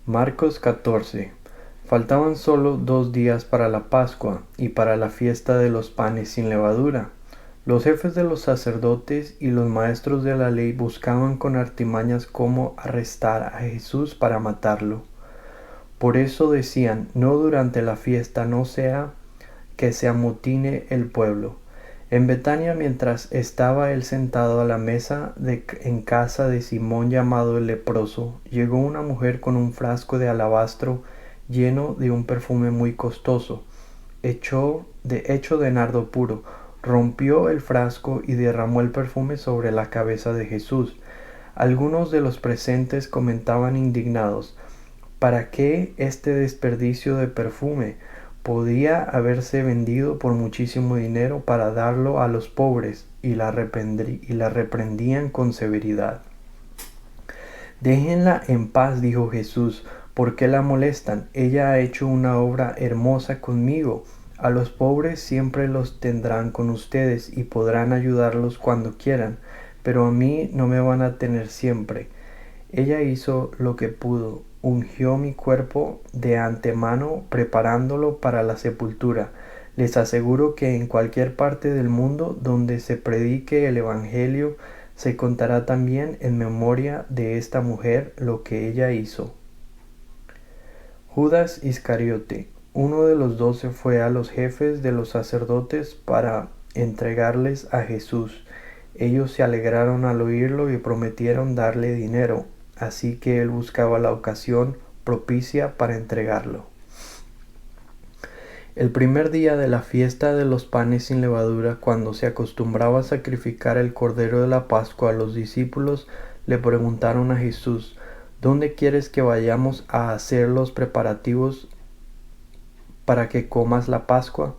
Marcos 14. Faltaban solo 2 días para la Pascua y para la fiesta de los panes sin levadura. Los jefes de los sacerdotes y los maestros de la ley buscaban con artimañas cómo arrestar a Jesús para matarlo. Por eso decían: no durante la fiesta, no sea que se amotine el pueblo. En Betania, mientras estaba él sentado a la mesa en casa de Simón llamado el leproso, llegó una mujer con un frasco de alabastro lleno de un perfume muy costoso, hecho de nardo puro. Rompió el frasco y derramó el perfume sobre la cabeza de Jesús. Algunos de los presentes comentaban indignados: ¿para qué este desperdicio de perfume? Podía haberse vendido por muchísimo dinero para darlo a los pobres. Y la reprendían con severidad. Déjenla en paz, dijo Jesús. ¿Por qué la molestan? Ella ha hecho una obra hermosa conmigo. A los pobres siempre los tendrán con ustedes y podrán ayudarlos cuando quieran, pero a mí no me van a tener siempre. Ella hizo lo que pudo, ungió mi cuerpo de antemano preparándolo para la sepultura. Les aseguro que en cualquier parte del mundo donde se predique el Evangelio, se contará también en memoria de esta mujer lo que ella hizo. Judas Iscariote, uno de los 12, fue a los jefes de los sacerdotes para entregarles a Jesús. Ellos se alegraron al oírlo y prometieron darle dinero, así que él buscaba la ocasión propicia para entregarlo. El primer día de la fiesta de los panes sin levadura, cuando se acostumbraba a sacrificar el cordero de la Pascua, los discípulos le preguntaron a Jesús: ¿dónde quieres que vayamos a hacer los preparativos para que comas la Pascua?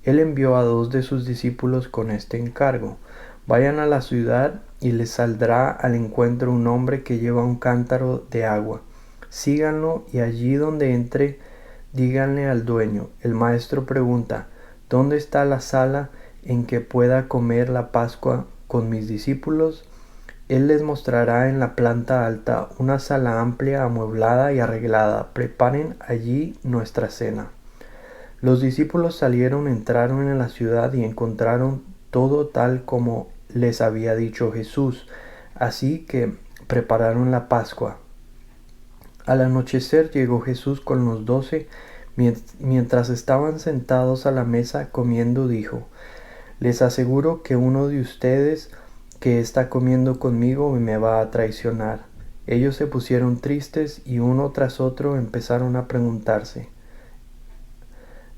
Él envió a 2 de sus discípulos con este encargo: vayan a la ciudad y les saldrá al encuentro un hombre que lleva un cántaro de agua. Síganlo y allí donde entre, díganle al dueño: el maestro pregunta: ¿dónde está la sala en que pueda comer la Pascua con mis discípulos? Él les mostrará en la planta alta una sala amplia, amueblada y arreglada. Preparen allí nuestra cena. Los discípulos salieron, entraron en la ciudad y encontraron todo tal como les había dicho Jesús. Así que prepararon la Pascua. Al anochecer llegó Jesús con los 12. Mientras estaban sentados a la mesa comiendo, dijo: les aseguro que uno de ustedes que está comiendo conmigo me va a traicionar. Ellos se pusieron tristes y uno tras otro empezaron a preguntarse: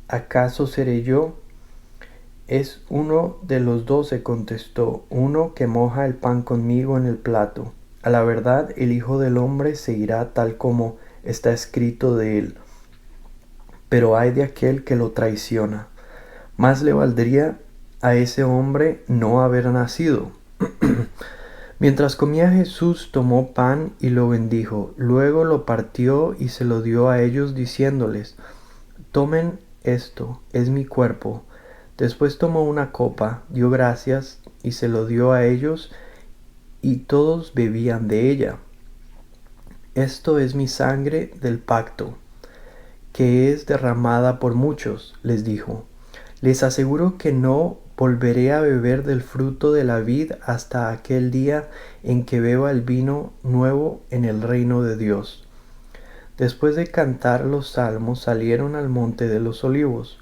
¿acaso seré yo? Es uno de los 12, contestó, uno que moja el pan conmigo en el plato. A la verdad, el Hijo del Hombre se irá tal como está escrito de él. Pero ay de aquel que lo traiciona. Más le valdría a ese hombre no haber nacido. Mientras comía, Jesús tomó pan y lo bendijo. Luego lo partió y se lo dio a ellos diciéndoles: tomen esto, es mi cuerpo. Después tomó una copa, dio gracias y se lo dio a ellos, y todos bebían de ella. Esto es mi sangre del pacto, que es derramada por muchos, les dijo. Les aseguro que no volveré a beber del fruto de la vid hasta aquel día en que beba el vino nuevo en el reino de Dios. Después de cantar los salmos, salieron al monte de los olivos.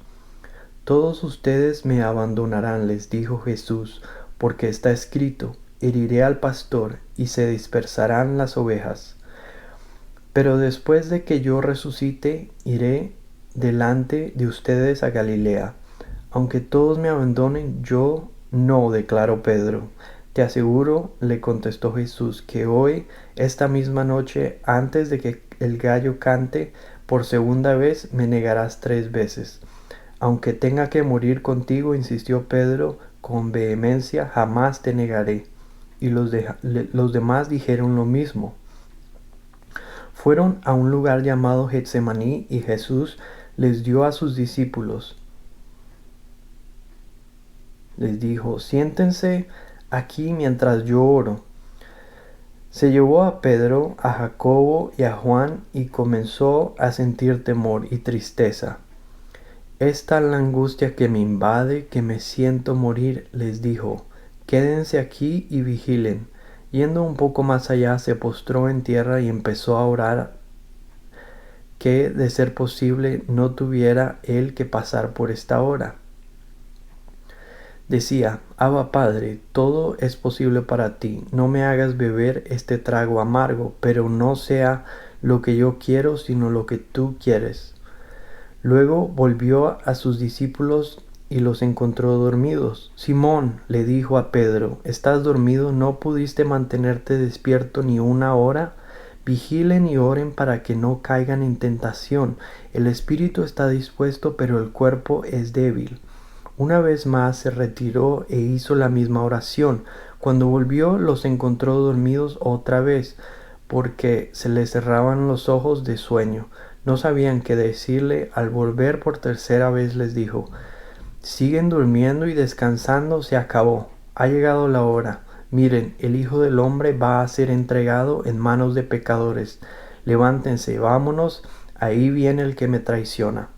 Todos ustedes me abandonarán, les dijo Jesús, porque está escrito: heriré al pastor y se dispersarán las ovejas. Pero después de que yo resucite, iré delante de ustedes a Galilea. Aunque todos me abandonen, yo no, declaró Pedro. Te aseguro, le contestó Jesús, que hoy, esta misma noche, antes de que el gallo cante, por segunda vez me negarás 3 veces. Aunque tenga que morir contigo, insistió Pedro con vehemencia, jamás te negaré. Y los demás dijeron lo mismo. Fueron a un lugar llamado Getsemaní y Jesús les dio a sus discípulos. Les dijo: siéntense aquí mientras yo oro. Se llevó a Pedro, a Jacobo y a Juan y comenzó a sentir temor y tristeza. Es tal la angustia que me invade que me siento morir, les dijo. Quédense aquí y vigilen. Yendo un poco más allá, se postró en tierra y empezó a orar que, de ser posible, no tuviera él que pasar por esta hora. Decía: Abba Padre, todo es posible para ti, no me hagas beber este trago amargo, pero no sea lo que yo quiero, sino lo que tú quieres. Luego volvió a sus discípulos y los encontró dormidos. Simón, le dijo a Pedro, ¿estás dormido? ¿No pudiste mantenerte despierto ni una hora? Vigilen y oren para que no caigan en tentación. El espíritu está dispuesto, pero el cuerpo es débil. Una vez más se retiró e hizo la misma oración. Cuando volvió, los encontró dormidos otra vez, porque se les cerraban los ojos de sueño. No sabían qué decirle. Al volver por tercera vez les dijo: Siguen durmiendo y descansando, se acabó. Ha llegado la hora. Miren, el Hijo del Hombre va a ser entregado en manos de pecadores. Levántense, vámonos, ahí viene el que me traiciona.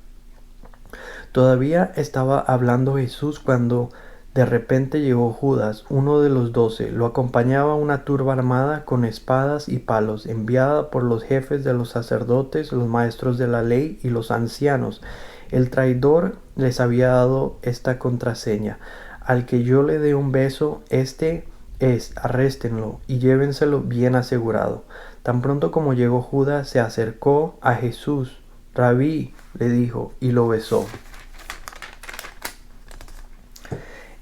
Todavía estaba hablando Jesús cuando de repente llegó Judas, uno de los 12. Lo acompañaba una turba armada con espadas y palos, enviada por los jefes de los sacerdotes, los maestros de la ley y los ancianos. El traidor les había dado esta contraseña: al que yo le dé un beso, este es, arréstenlo y llévenselo bien asegurado. Tan pronto como llegó Judas, se acercó a Jesús. Rabí, le dijo, y lo besó.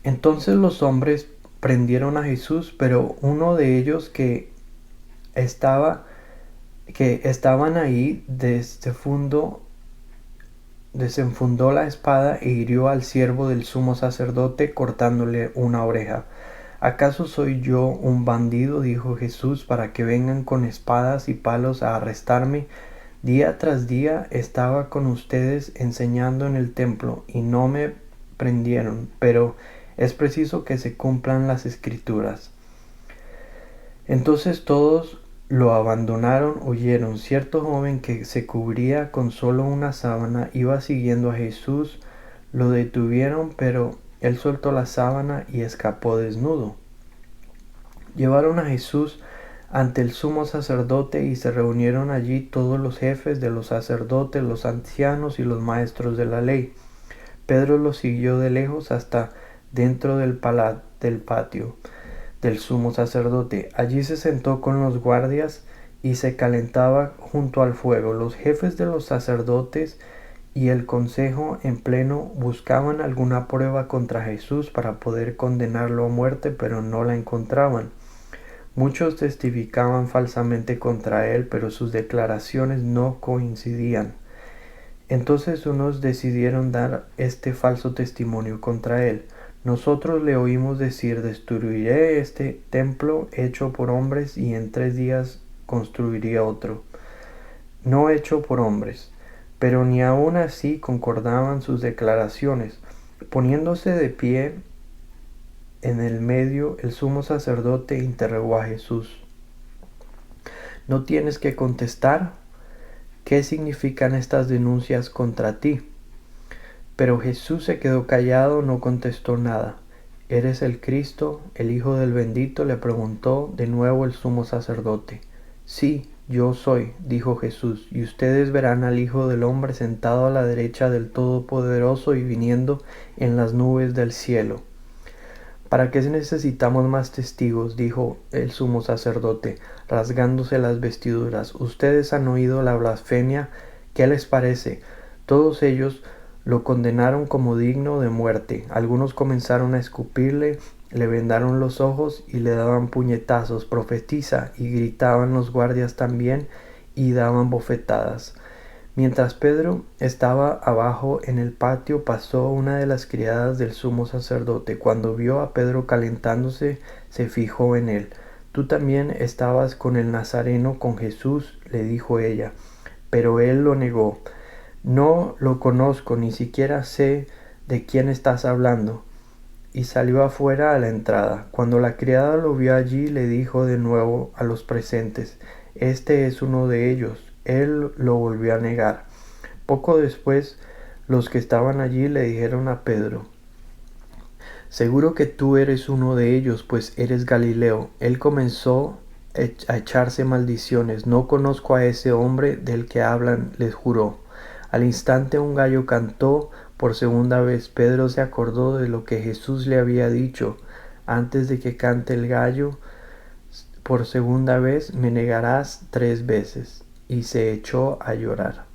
Entonces los hombres prendieron a Jesús, pero uno de ellos que estaban ahí desenfundó la espada e hirió al siervo del sumo sacerdote, cortándole una oreja. ¿Acaso soy yo un bandido?, dijo Jesús, para que vengan con espadas y palos a arrestarme. Día tras día estaba con ustedes enseñando en el templo y no me prendieron, pero es preciso que se cumplan las escrituras. Entonces todos lo abandonaron, huyeron. Cierto joven que se cubría con solo una sábana iba siguiendo a Jesús. Lo detuvieron, pero él soltó la sábana y escapó desnudo. Llevaron a Jesús ante el sumo sacerdote y se reunieron allí todos los jefes de los sacerdotes, los ancianos y los maestros de la ley. Pedro lo siguió de lejos hasta dentro del patio del sumo sacerdote. Allí se sentó con los guardias y se calentaba junto al fuego. Los jefes de los sacerdotes y el consejo en pleno buscaban alguna prueba contra Jesús para poder condenarlo a muerte, pero no la encontraban. Muchos testificaban falsamente contra él, pero sus declaraciones no coincidían. Entonces unos decidieron dar este falso testimonio contra él. Nosotros le oímos decir: destruiré este templo hecho por hombres y en 3 días construiré otro, no hecho por hombres. Pero ni aun así concordaban sus declaraciones. Poniéndose de pie en el medio, el sumo sacerdote interrogó a Jesús: ¿No tienes que contestar? ¿Qué significan estas denuncias contra ti? Pero Jesús se quedó callado, no contestó nada. ¿Eres el Cristo, el Hijo del Bendito?, le preguntó de nuevo el sumo sacerdote. Sí, yo soy, dijo Jesús, y ustedes verán al Hijo del Hombre sentado a la derecha del Todopoderoso y viniendo en las nubes del cielo. ¿Para qué necesitamos más testigos?, dijo el sumo sacerdote, rasgándose las vestiduras. Ustedes han oído la blasfemia. ¿Qué les parece? Todos ellos lo condenaron como digno de muerte. Algunos comenzaron a escupirle, le vendaron los ojos y le daban puñetazos. Profetiza, y gritaban los guardias también y daban bofetadas. Mientras Pedro estaba abajo en el patio, pasó una de las criadas del sumo sacerdote. Cuando vio a Pedro calentándose, se fijó en él. «Tú también estabas con el Nazareno, con Jesús», le dijo ella. Pero él lo negó. «No lo conozco, ni siquiera sé de quién estás hablando». y salió afuera a la entrada. Cuando la criada lo vio allí, le dijo de nuevo a los presentes: Este es uno de ellos. Él lo volvió a negar. Poco después, los que estaban allí le dijeron a Pedro: Seguro que tú eres uno de ellos, pues eres Galileo. Él comenzó a echarse maldiciones. No conozco a ese hombre del que hablan, les juró. Al instante un gallo cantó por segunda vez. Pedro se acordó de lo que Jesús le había dicho: Antes de que cante el gallo, por segunda vez me negarás 3 veces. Y se echó a llorar.